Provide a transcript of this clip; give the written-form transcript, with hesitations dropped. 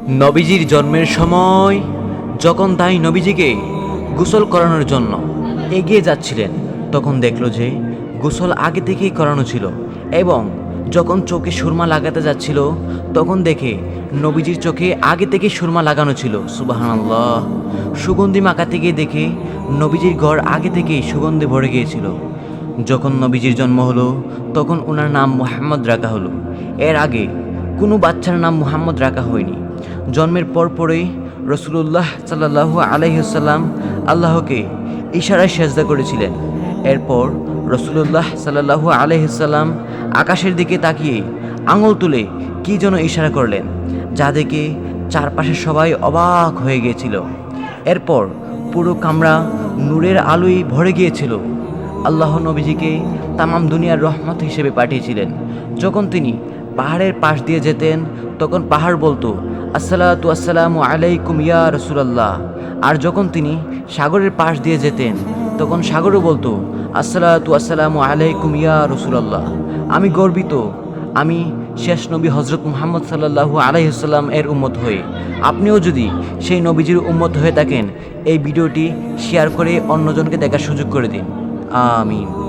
নবীজির জন্মের সময় যখন তাই নবীজিকে গোসল করানোর জন্য এগিয়ে যাচ্ছিলেন, তখন দেখলো যে গোসল আগে থেকেই করানো ছিল। এবং যখন চোখে সুরমা লাগাতে যাচ্ছিল, তখন দেখে নবীজির চোখে আগে থেকে সুরমা লাগানো ছিল। সুবহানাল্লাহ। সুগন্ধি মাখাতে গিয়ে দেখে নবীজির ঘর আগে থেকেই সুগন্ধে ভরে গিয়েছিল। যখন নবীজির জন্ম হলো, তখন ওনার নাম মুহাম্মদ রাখা হলো। এর আগে কোনো বাচ্চার নাম মুহাম্মদ রাখা হয়নি। জন্মের পরপরই রসুলুল্লাহ সাল্লাল্লাহু আলাইহি ওয়াসাল্লাম আল্লাহকে ইশারায় সেজদা করেছিলেন। এরপর রসুলুল্লাহ সাল্লাল্লাহু আলাইহি ওয়াসাল্লাম আকাশের দিকে তাকিয়ে আঙুল তুলে কী যেন ইশারা করলেন, যা দেখে চারপাশে সবাই অবাক হয়ে গিয়েছিল। এরপর পুরো কামরা নূরের আলোয় ভরে গিয়েছিল। আল্লাহ নবীজিকে তামাম দুনিয়ার রহমত হিসেবে পাঠিয়েছিলেন। যখন তিনি পাহাড়ের পাশ দিয়ে যেতেন, তখন পাহাড় বলতো, আসসালাতু আসসালামু আলাইকুম ইয়া রাসূলুল্লাহ। আর যখন তিনি সাগরের পাশ দিয়ে যেতেন, তখন সাগরও বলতো, আসসালাতু আসসালামু আলাইকুম ইয়া রাসূলুল্লাহ। আমি গর্বিত, আমি শেষ নবী হজরত মুহাম্মদ সাল্লাল্লাহু আলাইহি ওয়াসাল্লাম এর উম্মত হয়ে। আপনিও যদি সেই নবীজির উম্মত হয়ে থাকেন, এই ভিডিওটি শেয়ার করে অন্যজনকে দেখার সুযোগ করে দিন। আমিন।